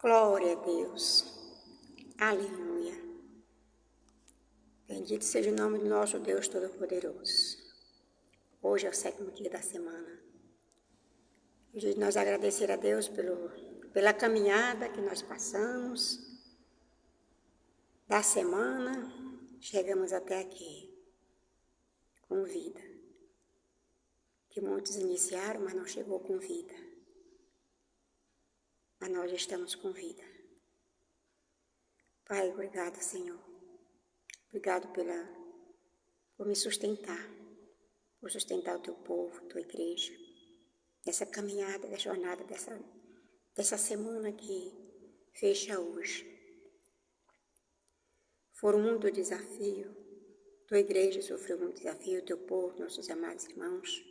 Glória a Deus. Aleluia. Bendito seja o nome do nosso Deus Todo-Poderoso. Hoje é o 7º dia da semana. Hoje nós agradecer a Deus pela caminhada que nós passamos da semana. Chegamos até aqui com vida. Que muitos iniciaram, mas não chegou com vida. Mas nós estamos com vida. Pai, obrigado, Senhor. Obrigado por me sustentar, por sustentar o teu povo, tua igreja, nessa caminhada, da jornada, dessa semana que fecha hoje. Foram muito desafio, tua igreja sofreu muito desafio, teu povo, nossos amados irmãos,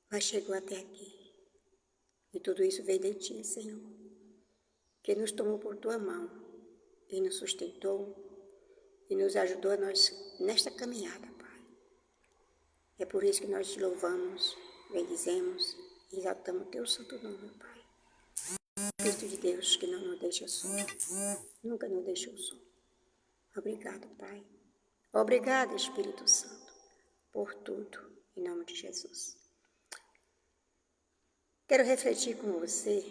mas chegou até aqui. E tudo isso veio de ti, Senhor, que nos tomou por tua mão e nos sustentou e nos ajudou a nós nesta caminhada, Pai. É por isso que nós te louvamos, bendizemos e exaltamos o teu santo nome, Pai. Cristo de Deus que não nos deixa só, nunca nos deixou só. Obrigado, Pai. Obrigado, Espírito Santo, por tudo, em nome de Jesus. Quero refletir com você,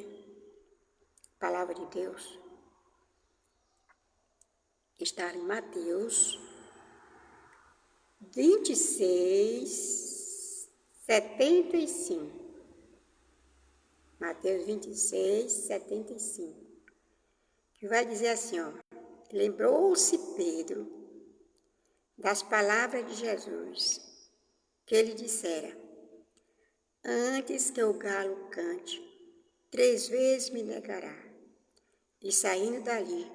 palavra de Deus, que está em Mateus 26, 75. Mateus 26, 75. Que vai dizer assim, ó. Lembrou-se Pedro das palavras de Jesus, que ele dissera: antes que o galo cante, 3 vezes me negará. E saindo dali,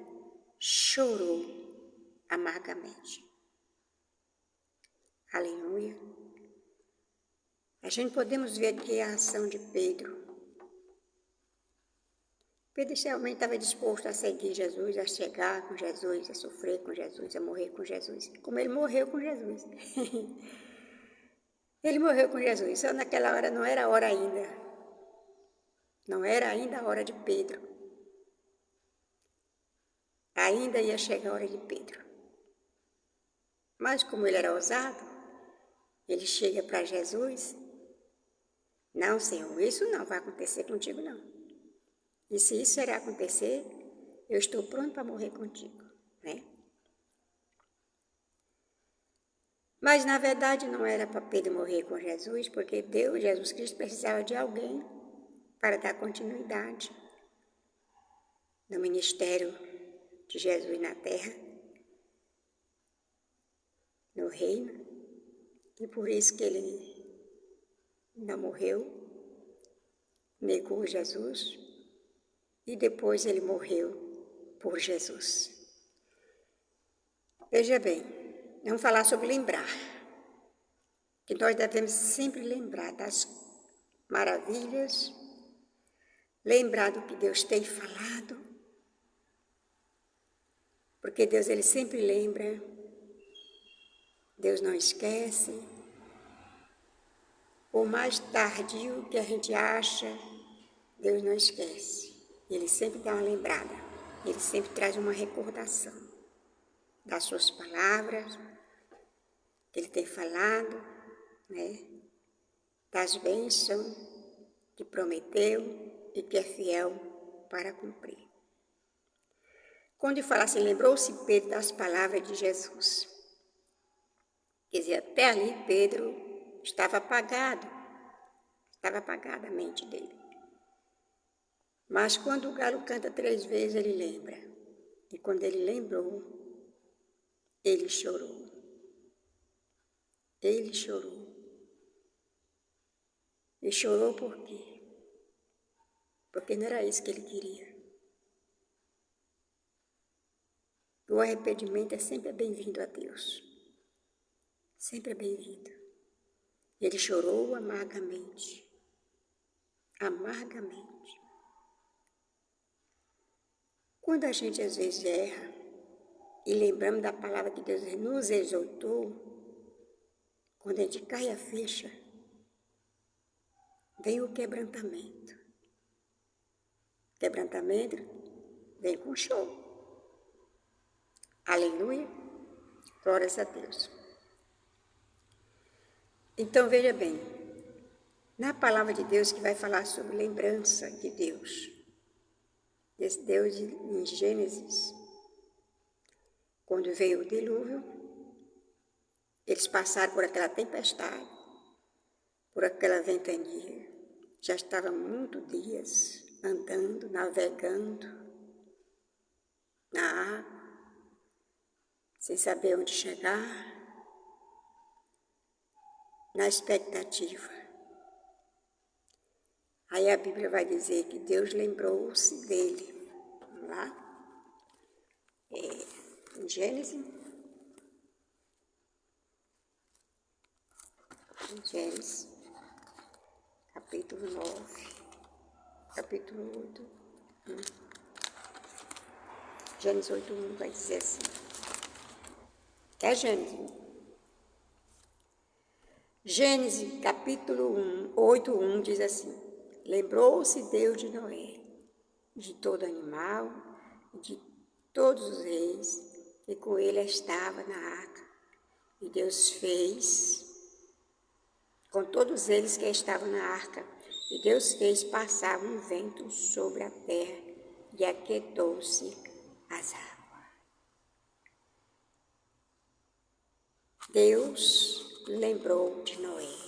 chorou amargamente. Aleluia. A gente podemos ver aqui a ação de Pedro. Pedro realmente estava disposto a seguir Jesus, a chegar com Jesus, a sofrer com Jesus, a morrer com Jesus, como ele morreu com Jesus. Ele morreu com Jesus, só naquela hora não era a hora ainda. Não era ainda a hora de Pedro. Ainda ia chegar a hora de Pedro. Mas como ele era ousado, ele chega para Jesus. Não, Senhor, isso não vai acontecer contigo, não. E se isso irá acontecer, eu estou pronto para morrer contigo, né? Mas, na verdade, não era para Pedro morrer com Jesus, porque Deus, Jesus Cristo, precisava de alguém para dar continuidade no ministério de Jesus na terra, no reino, e por isso que ele não morreu, negou Jesus, e depois ele morreu por Jesus. Veja bem, vamos falar sobre lembrar, que nós devemos sempre lembrar das maravilhas, lembrar do que Deus tem falado, porque Deus ele sempre lembra, Deus não esquece. Por mais tardio que a gente acha, Deus não esquece. Ele sempre dá uma lembrada, ele sempre traz uma recordação das suas palavras, que ele tem falado, né? Das bênçãos que prometeu e que é fiel para cumprir. Quando fala assim, lembrou-se Pedro das palavras de Jesus. Quer dizer, até ali Pedro estava apagada a mente dele. Mas quando o galo canta 3 vezes, ele lembra. E quando ele lembrou, ele chorou. Ele chorou. E chorou por quê? Porque não era isso que ele queria. O arrependimento é sempre bem-vindo a Deus. Sempre é bem-vindo. Ele chorou amargamente. Amargamente. Quando a gente às vezes erra e lembramos da palavra que Deus nos exortou, quando a gente cai a ficha, vem o quebrantamento. Quebrantamento vem com show. Aleluia. Glórias a Deus. Então, veja bem, na palavra de Deus que vai falar sobre lembrança de Deus, desse Deus em Gênesis, quando veio o dilúvio, eles passaram por aquela tempestade, por aquela ventania, já estavam muitos dias andando, navegando na água, sem saber onde chegar, na expectativa. Aí a Bíblia vai dizer que Deus lembrou-se dele. Vamos lá? Em Gênesis. Capítulo 9, capítulo 8. Gênesis 8:1 vai dizer assim. É Gênesis. Gênesis, capítulo 8:1 diz assim: lembrou-se Deus de Noé, de todo animal, de todos os reis, que com ele estava na arca. E Deus fez com todos eles que estavam na arca, e Deus fez passar um vento sobre a terra, e aquietou-se as águas. Deus lembrou de Noé.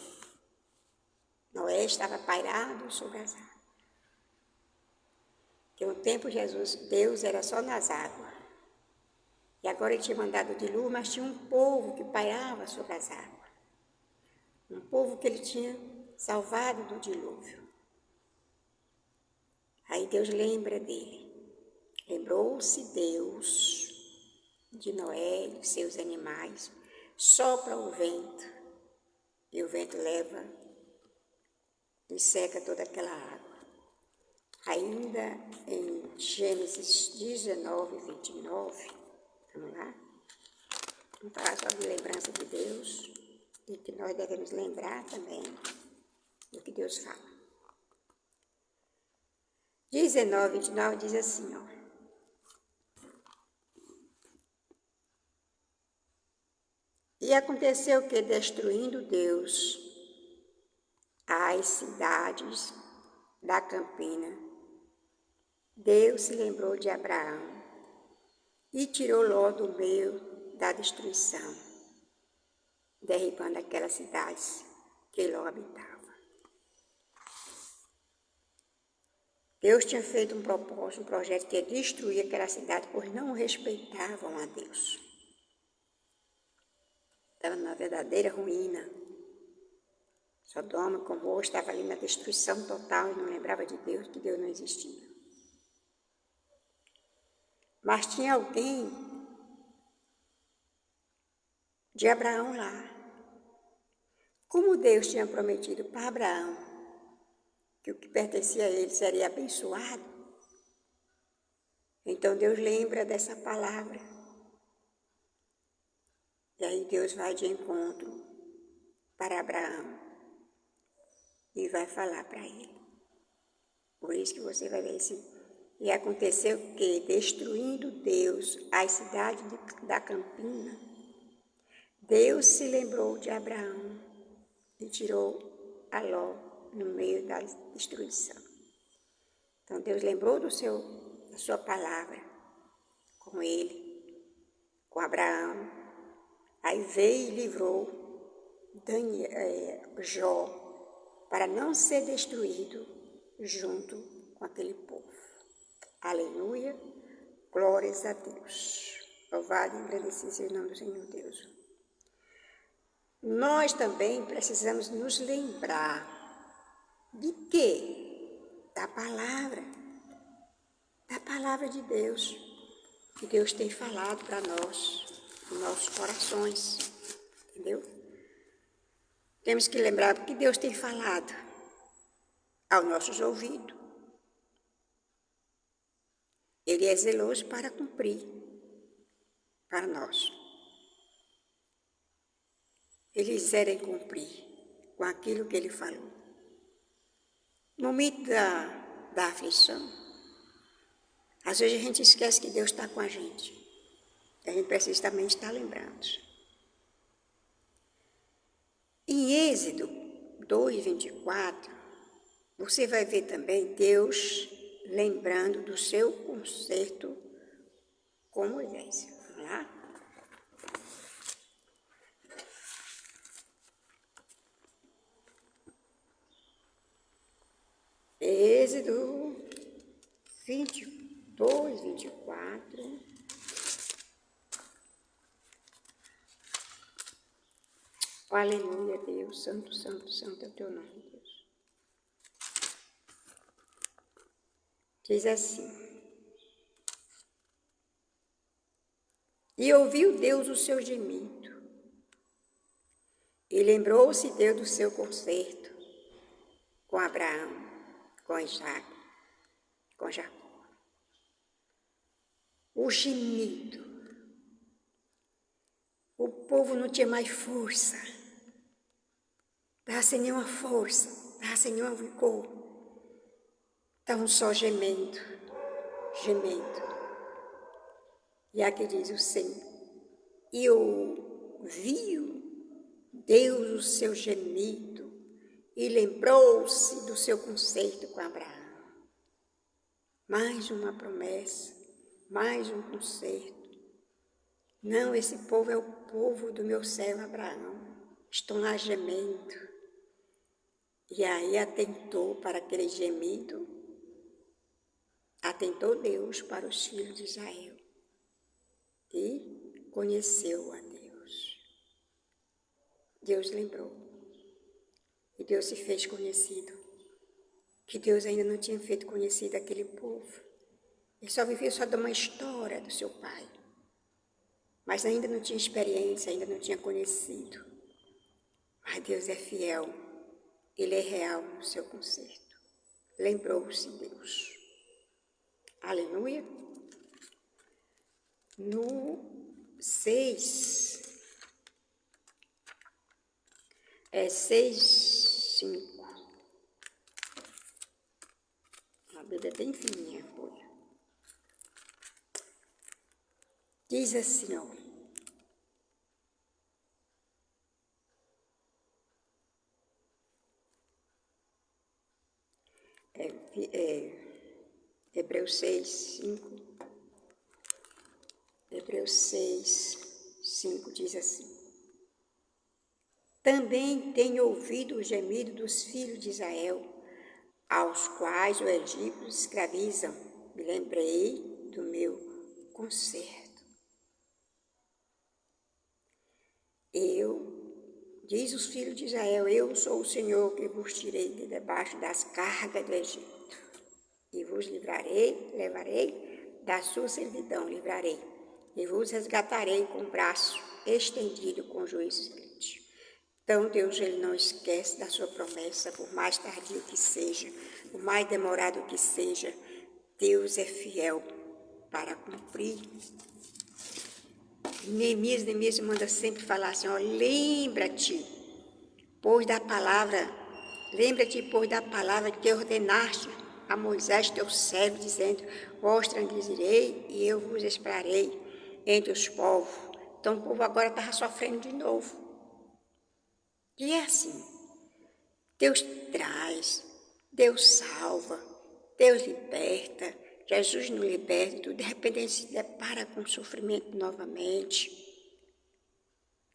Noé estava pairado sobre as águas. Porque no tempo de Jesus, Deus era só nas águas. E agora ele tinha mandado o dilúvio, mas tinha um povo que pairava sobre as águas. Um povo que ele tinha salvado do dilúvio. Aí Deus lembra dele. Lembrou-se Deus de Noé e de seus animais. Sopra o vento, e o vento leva e seca toda aquela água. Ainda em Gênesis 19:29, vamos lá? Vamos falar só de lembrança de Deus e que nós devemos lembrar também do que Deus fala. 19:29 diz assim, ó. E aconteceu que, destruindo Deus as cidades da campina, Deus se lembrou de Abraão e tirou Ló do meio da destruição, derribando aquelas cidades que Ló habitava. Deus tinha feito um propósito, um projeto que é destruir aquela cidade, pois não respeitavam a Deus. Estava numa verdadeira ruína. Sodoma, Gomorra, estava ali na destruição total e não lembrava de Deus, que Deus não existia. Mas tinha alguém de Abraão lá. Como Deus tinha prometido para Abraão que o que pertencia a ele seria abençoado, então Deus lembra dessa palavra. E aí Deus vai de encontro para Abraão e vai falar para ele. Por isso que você vai ver assim. E aconteceu que, destruindo Deus as cidades da campina, Deus se lembrou de Abraão e tirou a Ló no meio da destruição. Então Deus lembrou da sua palavra com ele, com Abraão. Aí veio e livrou Jó para não ser destruído junto com aquele povo. Aleluia, glórias a Deus. Louvado e agradecido seja o nome do Senhor Deus. Nós também precisamos nos lembrar de quê? Da palavra de Deus, que Deus tem falado para nós, nos nossos corações, entendeu? Temos que lembrar do que Deus tem falado aos nossos ouvidos. Ele é zeloso para cumprir para nós. Eles querem cumprir com aquilo que ele falou. No momento da aflição, Às vezes a gente esquece que Deus está com a gente. A gente precisa também estar lembrando. Em Êxodo 2:24, você vai ver também Deus lembrando do seu concerto com Moisés. Vamos lá? Êxodo 22:24. Aleluia, Deus, santo, santo, santo é o teu nome, Deus. Diz assim: e ouviu Deus o seu gemido, e lembrou-se Deus do seu concerto com Abraão, com Isaac, com Jacó. O gemido. O povo não tinha mais força. Estava sem nenhuma força, estava sem nenhum vigor. Estavam só gemendo, gemendo. E aqui diz o Senhor: e ouviu Deus o seu gemido e lembrou-se do seu concerto com Abraão. Mais uma promessa, mais um concerto. Não, esse povo é o povo do meu servo Abraão. Estão lá gemendo. E aí atentou para aquele gemido, atentou Deus para os filhos de Israel. E conheceu a Deus. Deus lembrou. E Deus se fez conhecido. Que Deus ainda não tinha feito conhecido aquele povo. Ele só vivia só de uma história do seu pai. Mas ainda não tinha experiência, ainda não tinha conhecido. Mas Deus é fiel. Ele é real no seu concerto. Lembrou-se Deus. Aleluia. No 6:5. A Bíblia é bem fininha, folha. Diz assim, ó. Hebreus 6:5. Hebreus 6:5 diz assim: também tenho ouvido o gemido dos filhos de Israel, aos quais os egípcios escravizam. Me lembrei do meu concerto. Diz os filhos de Israel: eu sou o Senhor que vos tirei de debaixo das cargas do Egito, e vos levarei da sua servidão, livrarei, e vos resgatarei com o braço estendido com juízo excelente. Então Deus, Ele não esquece da sua promessa, por mais tardio que seja, por mais demorado que seja, Deus é fiel para cumprir. Neemias manda sempre falar assim, ó, lembra-te, pois da palavra que ordenaste a Moisés, teu servo, dizendo, vós transgredirei e eu vos espalharei entre os povos. Então o povo agora estava sofrendo de novo. E é assim, Deus traz, Deus salva, Deus liberta, Jesus nos liberta, e tudo, de repente a gente se depara com o sofrimento novamente.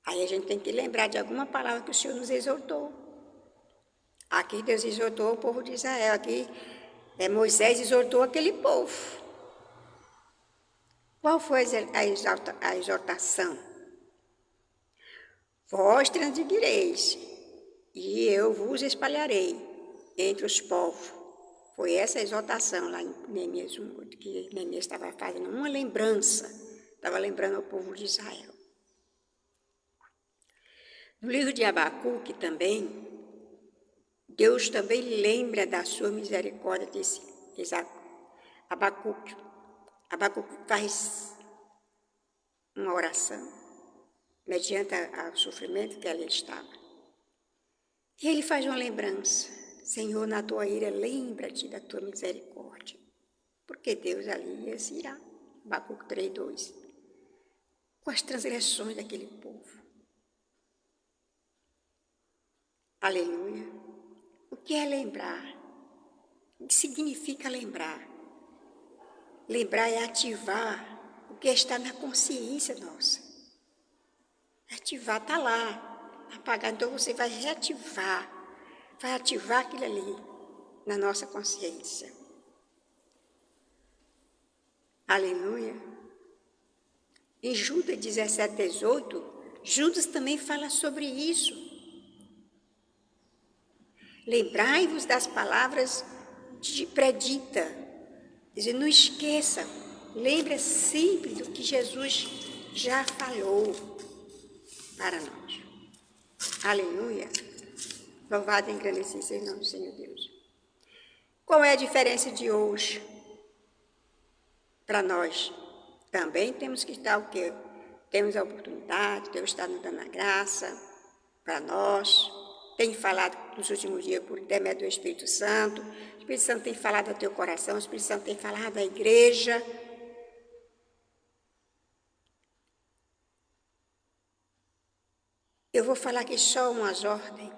Aí a gente tem que lembrar de alguma palavra que o Senhor nos exortou. Aqui Deus exortou o povo de Israel, aqui Moisés exortou aquele povo. Qual foi a exortação? Vós transgredirei e eu vos espalharei entre os povos. Foi essa exortação lá em Neemias 1, que Neemias estava fazendo uma lembrança, estava lembrando ao povo de Israel. No livro de Abacuque também, Deus também lembra da sua misericórdia, disse Abacuque. Abacuque faz uma oração, mediante o sofrimento que ali estava. E ele faz uma lembrança. Senhor, na tua ira, lembra-te da tua misericórdia. Porque Deus ali ia se irar. Abacuque 3:2. Com as transgressões daquele povo. Aleluia. O que é lembrar? O que significa lembrar? Lembrar é ativar o que está na consciência nossa. Ativar, está lá, apagado. Então você vai reativar, vai ativar aquilo ali na nossa consciência. Aleluia. Em Judas 17:18, Judas também fala sobre isso. Lembrai-vos das palavras de predita. Dizer, não esqueça, lembre sempre do que Jesus já falou para nós. Aleluia. Louvado e engrandecido seja o nome do Senhor Deus. Qual é a diferença de hoje para nós? Também temos que estar o quê? Temos a oportunidade, Deus está nos dando a graça para nós. Tem falado nos últimos dias por intermédio do Espírito Santo. O Espírito Santo tem falado ao teu coração, o Espírito Santo tem falado à igreja. Eu vou falar aqui só umas ordens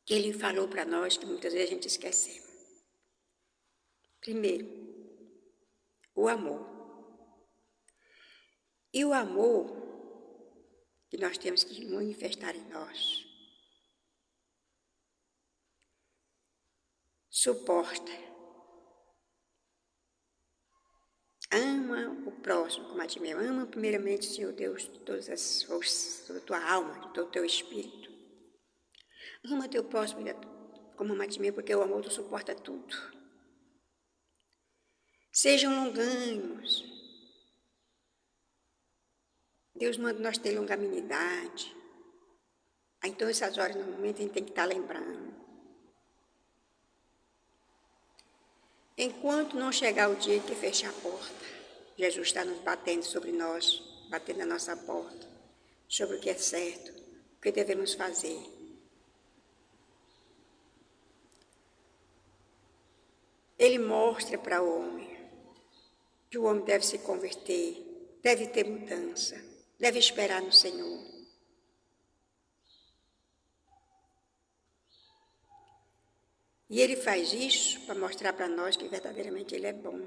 que ele falou para nós, que muitas vezes a gente esquece. Primeiro, o amor. E o amor que nós temos que manifestar em nós. Suporta. Ama o próximo como a ti mesmo. Ama primeiramente, Senhor Deus, de todas as forças, toda a tua alma, de todo o teu espírito. Ama teu próximo como ama a ti mesmo, porque o amor suporta tudo. Sejam longânimos. Deus manda nós ter longanimidade. Então, essas horas, normalmente, a gente tem que estar lembrando. Enquanto não chegar o dia que fechar a porta, Jesus está nos batendo sobre nós, batendo na nossa porta, sobre o que é certo, o que devemos fazer. Ele mostra para o homem que o homem deve se converter, deve ter mudança, deve esperar no Senhor. E ele faz isso para mostrar para nós que verdadeiramente ele é bom,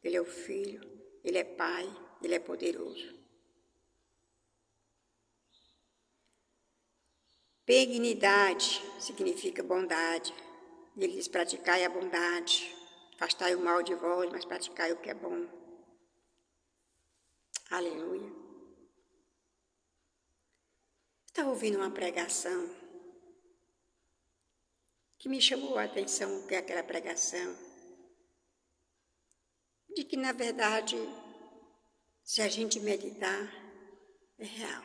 ele é o Filho, ele é Pai, ele é poderoso. Benignidade significa bondade. Ele diz, praticai a bondade, afastai o mal de vós, mas praticai o que é bom. Aleluia. Estava ouvindo uma pregação que me chamou a atenção, o que é aquela pregação, de que, na verdade, se a gente meditar, é real.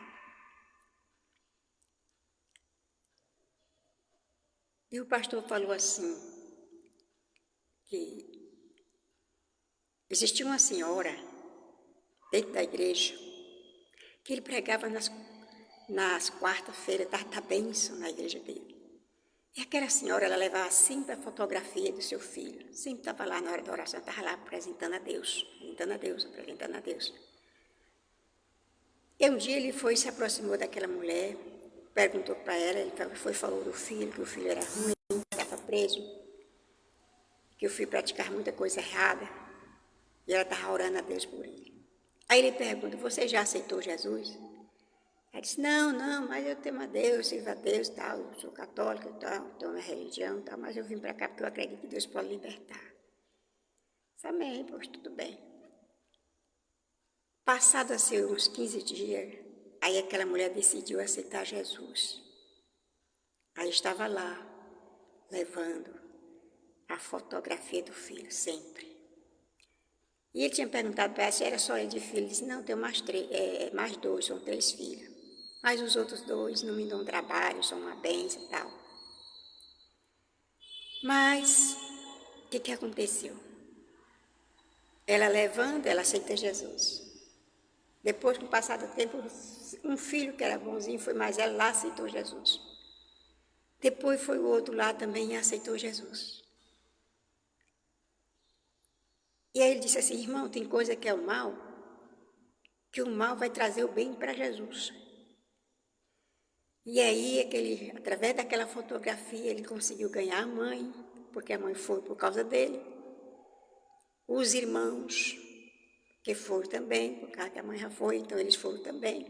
E o pastor falou assim, que existia uma senhora dentro da igreja, que ele pregava nas quarta-feiras da bênção na igreja dele. E aquela senhora, ela levava sempre a fotografia do seu filho. Sempre estava lá na hora da oração, estava lá apresentando a Deus, apresentando a Deus, apresentando a Deus. E um dia ele foi e se aproximou daquela mulher, perguntou para ela, ele falou do filho, que o filho era ruim, estava preso, que o filho praticava muita coisa errada, e ela estava orando a Deus por ele. Aí ele pergunta, você já aceitou Jesus? Ela disse, não, mas eu temo a Deus, sirvo a Deus, tal, eu sou católica e tal, tenho minha religião, tal, mas eu vim para cá porque eu acredito que Deus pode libertar. Amém, pois tudo bem. Passado assim uns 15 dias, aí aquela mulher decidiu aceitar Jesus. Aí estava lá, levando a fotografia do filho, sempre. E ele tinha perguntado para ela se era só ele de filho. Ele disse, não, tenho mais dois, são 3 filhos. Mas os outros 2 não me dão trabalho, são uma bênção e tal. Mas, o que aconteceu? Ela levando, ela aceita Jesus. Depois, com o passar do tempo, um filho que era bonzinho foi mais ela lá, aceitou Jesus. Depois foi o outro lá também e aceitou Jesus. E aí ele disse assim, irmão, tem coisa que é o mal, que o mal vai trazer o bem para Jesus. E aí, através daquela fotografia, ele conseguiu ganhar a mãe, porque a mãe foi por causa dele. Os irmãos, que foram também, por causa que a mãe já foi, então eles foram também.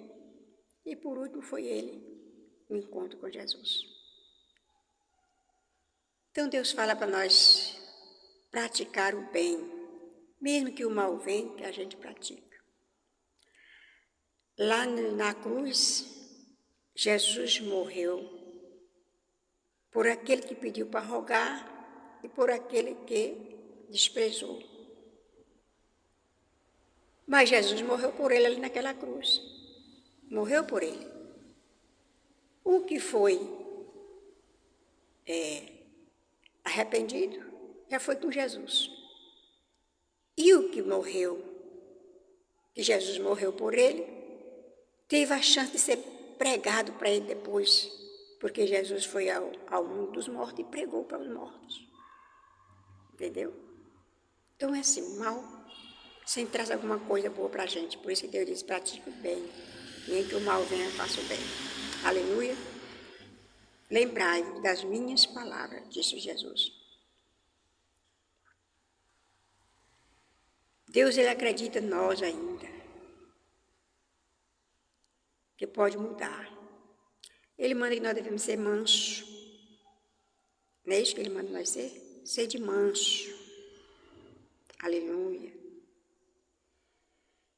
E por último foi ele, o encontro com Jesus. Então Deus fala para nós praticar o bem, mesmo que o mal venha, que a gente pratica. Lá na cruz, Jesus morreu por aquele que pediu para rogar e por aquele que desprezou. Mas Jesus morreu por ele ali naquela cruz. Morreu por ele. O que foi arrependido já foi com Jesus. E o que morreu, que Jesus morreu por ele, teve a chance de ser pregado para ele depois, porque Jesus foi ao mundo dos mortos e pregou para os mortos. Entendeu? Então é assim, mal sempre traz alguma coisa boa para a gente. Por isso que Deus diz, pratique o bem. Nem que o mal venha, faça o bem. Aleluia. Lembrai-vos das minhas palavras, disse Jesus. Deus, Ele acredita em nós ainda, que pode mudar. Ele manda que nós devemos ser mansos. Não é isso que Ele manda nós ser? Ser de manso. Aleluia.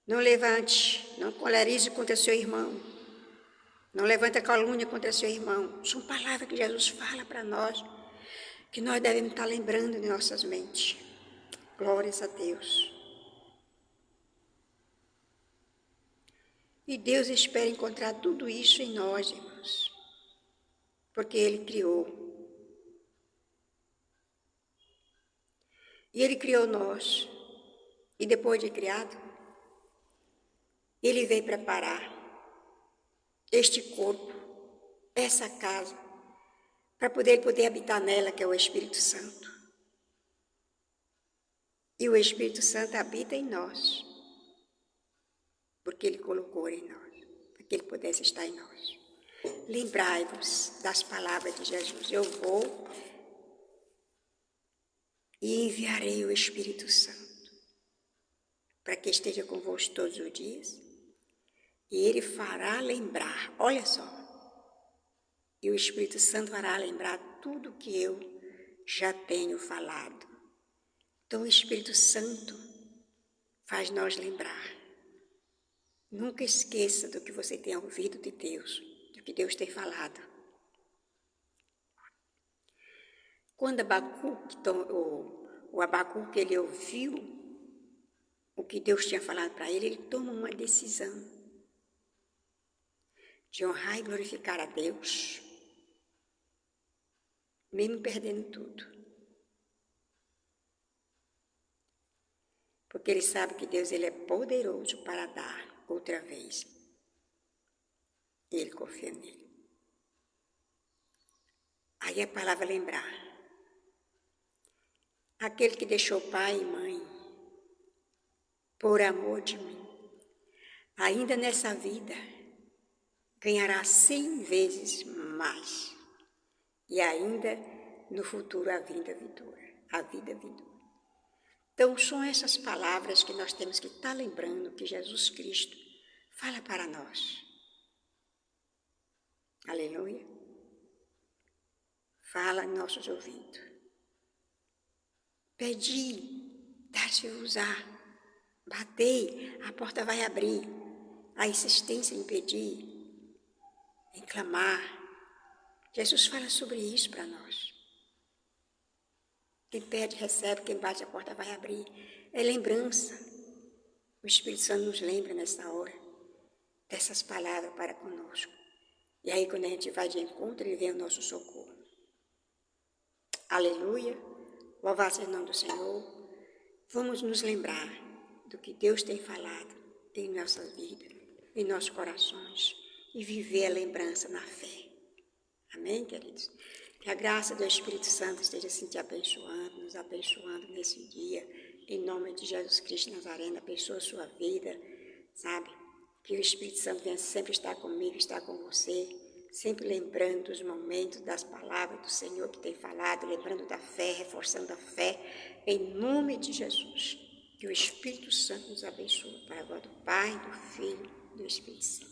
Não levante, não colerize contra seu irmão. Não levante a calúnia contra seu irmão. São palavras que Jesus fala para nós, que nós devemos estar lembrando em nossas mentes. Glórias a Deus. E Deus espera encontrar tudo isso em nós, irmãos, porque Ele criou. E Ele criou nós. E depois de criado, Ele veio preparar este corpo, essa casa, para poder habitar nela, que é o Espírito Santo. E o Espírito Santo habita em nós, porque Ele colocou em nós, para que Ele pudesse estar em nós. Lembrai-vos das palavras de Jesus. Eu vou e enviarei o Espírito Santo, para que esteja convosco todos os dias. E Ele fará lembrar, olha só, e o Espírito Santo fará lembrar tudo que eu já tenho falado. Então o Espírito Santo faz nós lembrar. Nunca esqueça do que você tem ouvido de Deus, do que Deus tem falado. Quando o Abacuque ele ouviu o que Deus tinha falado para ele, ele toma uma decisão de honrar e glorificar a Deus, mesmo perdendo tudo. Porque ele sabe que Deus ele é poderoso para dar outra vez. E ele confia nele. Aí a palavra lembrar. Aquele que deixou pai e mãe por amor de mim, ainda nessa vida, ganhará 100 vezes mais. E ainda no futuro a vida vindoura. Então são essas palavras que nós temos que estar lembrando que Jesus Cristo fala para nós. Aleluia. Fala em nossos ouvidos. Pedi, dar-se-vos-á. Batei, a porta vai abrir. A insistência em pedir, em clamar. Jesus fala sobre isso para nós. Quem pede, recebe. Quem bate, a porta vai abrir. É lembrança. O Espírito Santo nos lembra nessa hora dessas palavras para conosco. E aí, quando a gente vai de encontro, Ele vem ao nosso socorro. Aleluia. Louvado seja o nome do Senhor. Vamos nos lembrar do que Deus tem falado em nossa vida, em nossos corações, e viver a lembrança na fé. Amém, queridos? Que a graça do Espírito Santo esteja assim te abençoando, nos abençoando nesse dia, Em nome de Jesus Cristo Nazareno, abençoa a sua vida, sabe? Que o Espírito Santo venha sempre estar comigo, estar com você, sempre lembrando dos momentos, das palavras do Senhor que tem falado, lembrando da fé, reforçando a fé, em nome de Jesus. Que o Espírito Santo nos abençoe. Para a glória do Pai, do Filho e do Espírito Santo.